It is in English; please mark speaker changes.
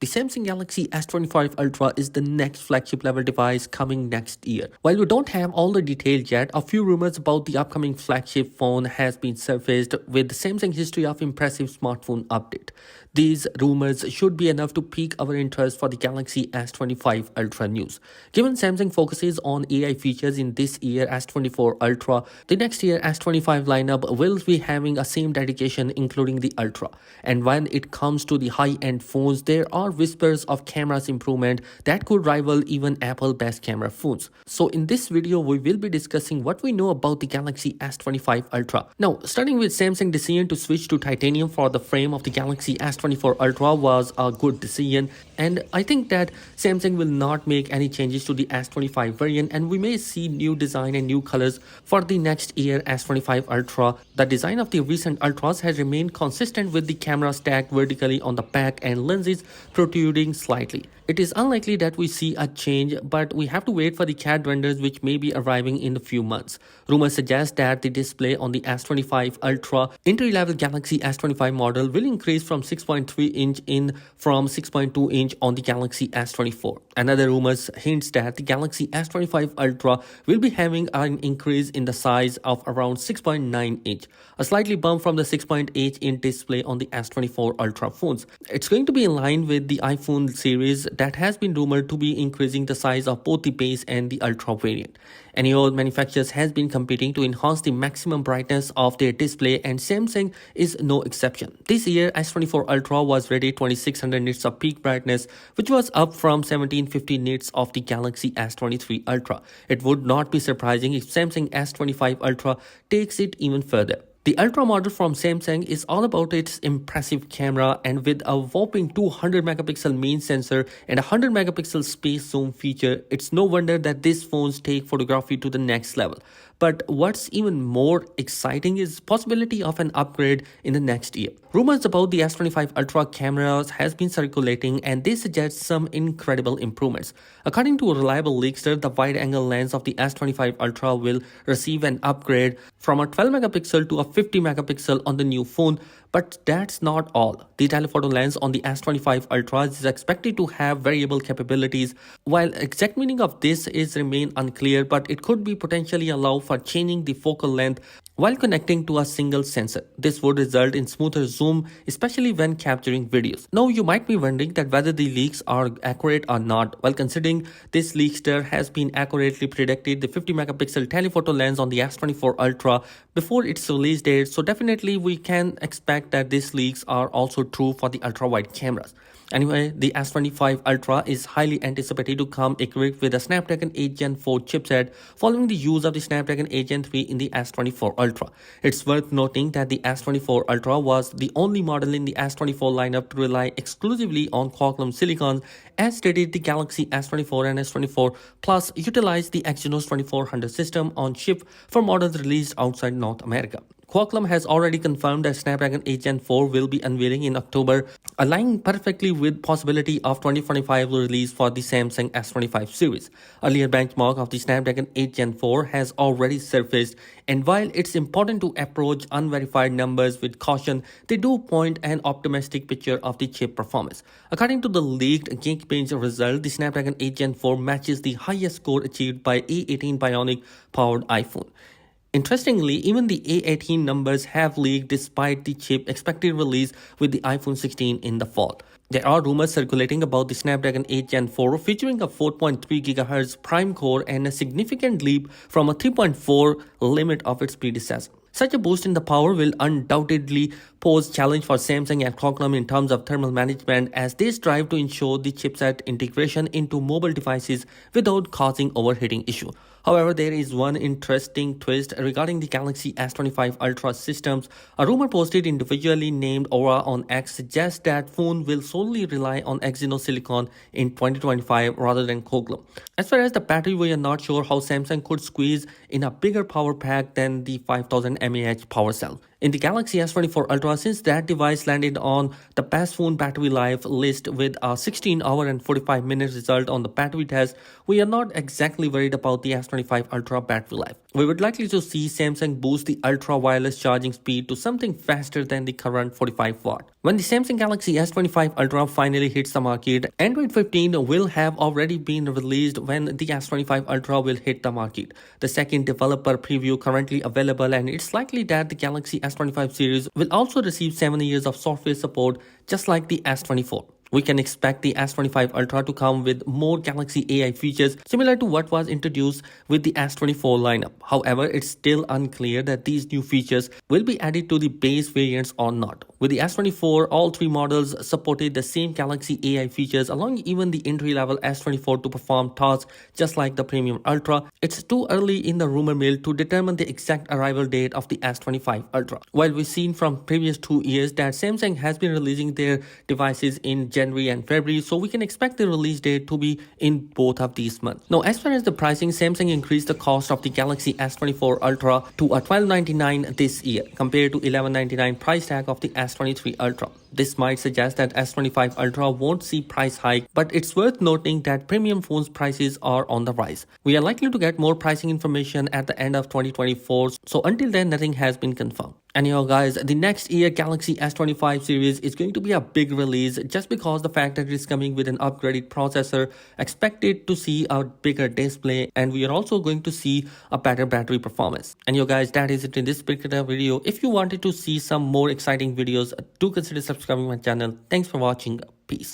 Speaker 1: The Samsung Galaxy S25 Ultra is the next flagship level device coming next year. While we don't have all the details yet, a few rumors about the upcoming flagship phone has been surfaced with Samsung's history of impressive smartphone update. These rumors should be enough to pique our interest for the Galaxy S25 Ultra news. Given Samsung focuses on AI features in this year S24 Ultra, the next year S25 lineup will be having a same dedication including the Ultra. And when it comes to the high-end phones, there are whispers of cameras improvement that could rival even Apple best camera phones. So in this video, we will be discussing what we know about the Galaxy S25 Ultra. Now, starting with Samsung decision to switch to titanium for the frame of the Galaxy S24 Ultra was a good decision, and I think that Samsung will not make any changes to the S25 variant, and we may see new design and new colors for the next year S25 Ultra. The design of the recent Ultras has remained consistent with the camera stacked vertically on the back and lenses protruding slightly. It is unlikely that we see a change, but we have to wait for the CAD renders which may be arriving in a few months. Rumors suggest that the display on the S25 Ultra entry-level Galaxy S25 model will increase from 6.3 inch from 6.2 inch on the Galaxy S24. Another rumors hints that the Galaxy S25 Ultra will be having an increase in the size of around 6.9 inch, a slightly bump from the 6.8 inch display on the S24 Ultra phones. It's going to be in line with the iPhone series that has been rumored to be increasing the size of both the base and the Ultra variant. Anyhow, manufacturers has been competing to enhance the maximum brightness of their display, and Samsung is no exception. This year, S24 Ultra was rated 2600 nits of peak brightness, which was up from 1750 nits of the Galaxy S23 Ultra. It would not be surprising if Samsung S25 Ultra takes it even further. The Ultra model from Samsung is all about its impressive camera, and with a whopping 200 megapixel main sensor and a 100 megapixel space zoom feature, it's no wonder that these phones take photography to the next level. But what's even more exciting is possibility of an upgrade in the next year. Rumors about the S25 Ultra cameras has been circulating, and they suggest some incredible improvements. According to a reliable leakster, the wide-angle lens of the S25 Ultra will receive an upgrade from a 12 megapixel to a 50 megapixel on the new phone. But that's not all. The telephoto lens on the S25 Ultra is expected to have variable capabilities. While exact meaning of this is remain unclear, but it could be potentially allow for changing the focal length while connecting to a single sensor. This would result in smoother zoom, especially when capturing videos. Now you might be wondering that whether the leaks are accurate or not. Well, considering this leakster has been accurately predicted the 50 megapixel telephoto lens on the S24 Ultra before its release date, so definitely we can expect that these leaks are also true for the ultra-wide cameras. Anyway, the S25 Ultra is highly anticipated to come equipped with a Snapdragon 8 Gen 4 chipset following the use of the Snapdragon 8 Gen 3 in the S24 Ultra. It's worth noting that the S24 Ultra was the only model in the S24 lineup to rely exclusively on Qualcomm silicon. As stated, the Galaxy S24 and S24 Plus utilized the Exynos 2400 system on chip for models released outside North America. Qualcomm has already confirmed that Snapdragon 8 Gen 4 will be unveiling in October, aligning perfectly with possibility of 2025 release for the Samsung S25 series. Earlier benchmark of the Snapdragon 8 Gen 4 has already surfaced, and while it's important to approach unverified numbers with caution, they do point an optimistic picture of the chip performance. According to the leaked Geekbench result, the Snapdragon 8 Gen 4 matches the highest score achieved by A18 Bionic powered iPhone. Interestingly, even the A18 numbers have leaked despite the chip expected release with the iPhone 16 in the fall. There are rumors circulating about the Snapdragon 8 Gen 4 featuring a 4.3 GHz prime core and a significant leap from a 3.4 limit of its predecessor. Such a boost in the power will undoubtedly pose challenge for Samsung and Qualcomm in terms of thermal management, as they strive to ensure the chipset integration into mobile devices without causing overheating issue. However, there is one interesting twist regarding the Galaxy S25 Ultra systems. A rumor posted individually named Aura on X suggests that phone will solely rely on Exynos silicon in 2025 rather than Qualcomm. As far as the battery, we are not sure how Samsung could squeeze in a bigger power pack than the 5000 mAh power cell in the Galaxy S24 Ultra, since that device landed on the best phone battery life list with a 16-hour and 45-minute result on the battery test. We are not exactly worried about the S25 Ultra battery life. We would likely to see Samsung boost the ultra wireless charging speed to something faster than the current 45 watt. When the Samsung Galaxy S25 Ultra finally hits the market, Android 15 will have already been released when the S25 Ultra will hit the market. The second developer preview currently available, and it's likely that the Galaxy S25 series will also receive 7 years of software support just like the S24. We can expect the S25 Ultra to come with more Galaxy AI features similar to what was introduced with the S24 lineup. However, it's still unclear that these new features will be added to the base variants or not. With the S24, all three models supported the same Galaxy AI features, allowing even the entry-level S24 to perform tasks just like the premium Ultra. It's too early in the rumor mill to determine the exact arrival date of the S25 Ultra. While we've seen from previous 2 years that Samsung has been releasing their devices in January and February, so we can expect the release date to be in both of these months. Now, as far as the pricing, Samsung increased the cost of the Galaxy S24 Ultra to $1299 this year compared to $1199 price tag of the S23 Ultra. This might suggest that S25 Ultra won't see price hike, but it's worth noting that premium phones prices are on the rise. We are likely to get more pricing information at the end of 2024, so until then nothing has been confirmed. Anyhow guys, the next year Galaxy S25 series is going to be a big release just because the fact that it's coming with an upgraded processor, expected to see a bigger display, and we are also going to see a better battery performance. Anyhow guys, that is it in this particular video. If you wanted to see some more exciting videos, do consider subscribing my channel. Thanks for watching. Peace.